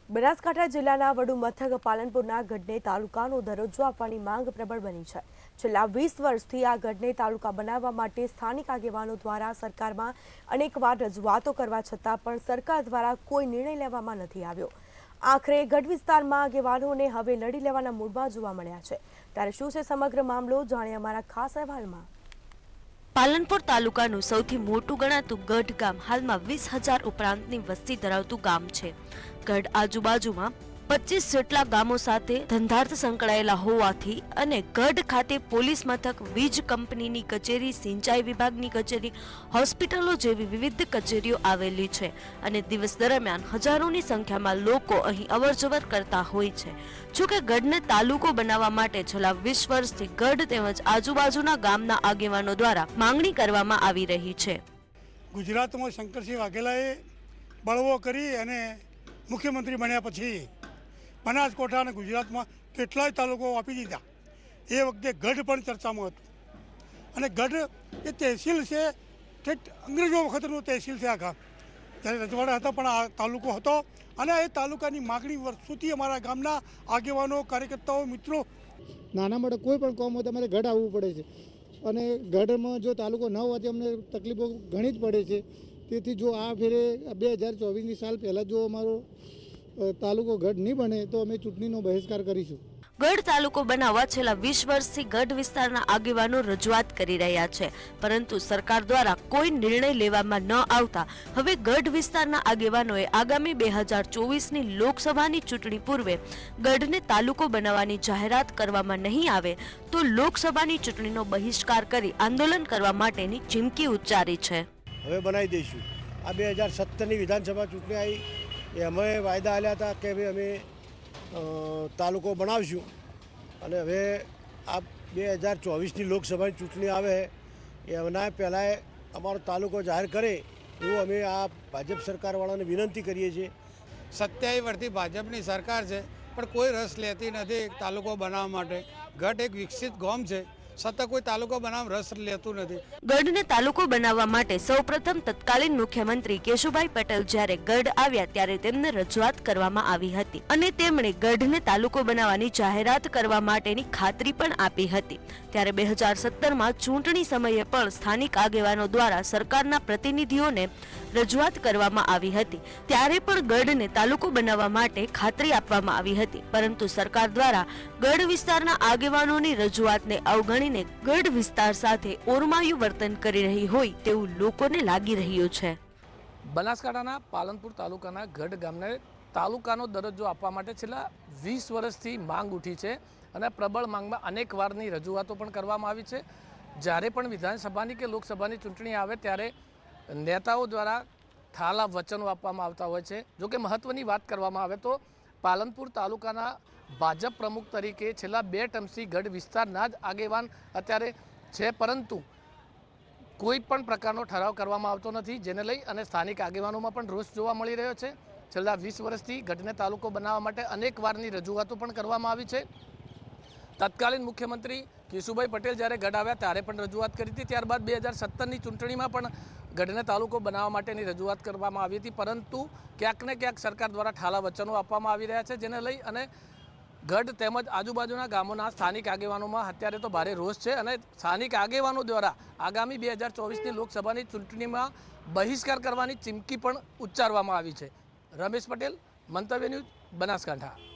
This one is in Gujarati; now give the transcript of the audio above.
બનાસકાંઠા જિલ્લાના વડુ મથક પાલનપુરના ગઢને તાલુકાનો દરજ્જો આપવાની માંગ પ્રબળ બની છે। છેલ્લા 20 વર્ષથી આ ગઢને તાલુકા બનાવવા માટે સ્થાનિક આગેવાનો દ્વારા સરકારમાં અનેકવાર રજૂઆતો કરવા છતાં પણ સરકાર દ્વારા કોઈ નિર્ણય લેવામાં નથી આવ્યો। આખરે ગઢ વિસ્તારમાં આગેવાનોને હવે લડી લેવાના મૂડમાં જોવા મળ્યા છે। ત્યારે શું છે સમગ્ર મામલો, જાણીએ અમારા ખાસ અહેવાલમાં। પાલનપુર તાલુકાનું સૌથી મોટું ગણાતું ગઢ ગામ હાલમાં 20,000 ઉપરાંતની વસ્તી ધરાવતું ગામ છે। ગઢ આજુબાજુમાં 25 જેટલા ગામો સાથે ધંધાર્થ સંકળાયેલા હોવાથી અને ગઢ ખાતે પોલીસ મથક, વીજ કંપનીની કચેરી, સિંચાઈ વિભાગની કચેરી, હોસ્પિટલો જેવી વિવિધ કચેરીઓ આવેલી છે અને દિવસ દરમિયાન હજારોની સંખ્યામાં લોકો અહીં અવરજવર કરતા હોય છે। જોકે ગઢને તાલુકો બનાવવા માટે છેલ્લા 20 વર્ષથી ગઢ તેમજ આજુબાજુના ગામના આગેવાનો દ્વારા માંગણી કરવામાં આવી રહી છે। ગુજરાતમાં શંકરસિંહ વાઘેલાએ બળવો કરી અને મુખ્યમંત્રી બન્યા પછી બનાસકાંઠા અને ગુજરાતમાં કેટલાય તાલુકો આપી દીધા। એ વખતે ગઢ પણ ચર્ચામાં હતું અને ગઢ એ તહેસીલ છે, ઠેઠ અંગ્રેજો વખતનું તહેસીલ છે। આ ગામ જ્યારે રજવાડા હતા પણ આ તાલુકો હતો અને એ તાલુકાની માગણી વર્ષોથી અમારા ગામના આગેવાનો, કાર્યકર્તાઓ, મિત્રો નાના મોટા કોઈ પણ કામ હોય તમારે ગઢ આવવું પડે છે અને ગઢમાં જો તાલુકો ન હોવાથી અમને તકલીફો ઘણી જ પડે છે। તેથી જો આ ફેરે 2024ની સાલ પહેલાં જો અમારો તાલુકો ગઢ નહીં બને તો અમે ચૂંટણીનો બહિષ્કાર કરીશું। ગઢ તાલુકો બનાવવા છેલ્લા 20 વર્ષથી ગઢ વિસ્તારના આગેવાનો રજૂઆત કરી રહ્યા છે, પરંતુ સરકાર દ્વારા કોઈ નિર્ણય લેવામાં ન આવતા હવે ગઢ વિસ્તારના આગેવાનોએ આગામી 2024ની લોકસભાની ચૂંટણી પૂર્વે ગઢને તાલુકો બનાવવાની જાહેરાત કરવામાં નહીં આવે તો લોકસભાની ચૂંટણીનો બહિષ્કાર કરી આંદોલન કરવા માટેની ચીમકી ઉચ્ચારી છે। હવે બનાવી દઈશું। આ 2017ની વિધાનસભા ચૂંટણી આવી એ અમે વાયદા આપ્યા હતા કે ભાઈ અમે તાલુકો બનાવશું અને હવે આ 2024ની લોકસભાની ચૂંટણી આવે એ એના પહેલાં અમારો તાલુકો જાહેર કરે એવું અમે આ ભાજપ સરકારવાળાને વિનંતી કરીએ છીએ। 27 વર્ષથી ભાજપની સરકાર છે પણ કોઈ રસ લેતી નથી તાલુકો બનાવવા માટે। ગઢ એક વિકસિત ગામ છે, છતાં કોઈ તાલુકો બનાવવા રસ લેતું નથી। ગઢને તાલુકો બનાવવા માટે સૌપ્રથમ તત્કાલીન મુખ્યમંત્રી કેશુભાઈ પટેલ જ્યારે ગઢ આવ્યા ત્યારે તેમને રજૂઆત કરવામાં આવી હતી અને તેમણે ગઢને તાલુકો બનાવવાની જાહેરાત કરવા માટેની ખાતરી પણ આપી હતી। ત્યારે 2017માં ચૂંટણી સમયે પણ સ્થાનિક આગેવાનો દ્વારા સરકારના પ્રતિનિધિઓને રજૂઆત કરવામાં આવી હતી, ત્યારે પણ ગઢને તાલુકો બનાવવા માટે ખાતરી આપવામાં આવી હતી, પરંતુ સરકાર દ્વારા ગઢ વિસ્તારના આગેવાનોની રજૂઆતને અવગણીને ગઢ વિસ્તાર સાથે ઓરમાયું વર્તન કરી રહી હોય તેવું લોકોને લાગી રહ્યું છે। બનાસકાંઠાના પાલનપુર તાલુકાના ગઢ ગામને તાલુકાનો દરજ્જો આપવા માટે છેલ્લા 20 વર્ષથી માંગ ઉઠી છે અને પ્રબળ માંગમાં અનેક વારની રજૂઆતો પણ કરવામાં આવી છે। જ્યારે પણ વિધાનસભાની કે લોકસભાની ચૂંટણી આવે ત્યારે નેતાઓ દ્વારા ઠાલા વચનો આપવામાં આવતા હોય છે। જોકે મહત્વની વાત કરવામાં આવે તો પાલનપુર તાલુકાના ભાજપ પ્રમુખ તરીકે છેલ્લા 2 ટર્મથી ગઢ વિસ્તારના જ આગેવાન અત્યારે છે, પરંતુ કોઈ પણ પ્રકારનો ઠરાવ કરવામાં આવતો નથી, જેને લઈ અને સ્થાનિક આગેવાનોમાં પણ રોષ જોવા મળી રહ્યો છે। છેલ્લા 20 વર્ષથી ગઢને તાલુકો બનાવવા માટે અનેક વારની રજૂઆતો પણ કરવામાં આવી છે। તત્કાલીન મુખ્યમંત્રી કેશુભાઈ પટેલ જ્યારે ગઢ આવ્યા ત્યારે પણ રજૂઆત કરી હતી, ત્યારબાદ 2017ની ચૂંટણીમાં પણ ગઢને તાલુકો બનાવવા માટેની રજૂઆત કરવામાં આવી હતી, પરંતુ ક્યાંક ને ક્યાંક સરકાર દ્વારા ઠાલા વચનો આપવામાં આવી રહ્યા છે, જેને લઈ અને ગઢ તેમજ આજુબાજુના ગામોના સ્થાનિક આગેવાનોમાં અત્યારે તો ભારે રોષ છે અને સ્થાનિક આગેવાનો દ્વારા આગામી 2024ની લોકસભાની ચૂંટણીમાં બહિષ્કાર કરવાની ચીમકી પણ ઉચ્ચારવામાં આવી છે। રમેશ પટેલ, મંતવ્ય ન્યૂઝ, બનાસકાંઠા।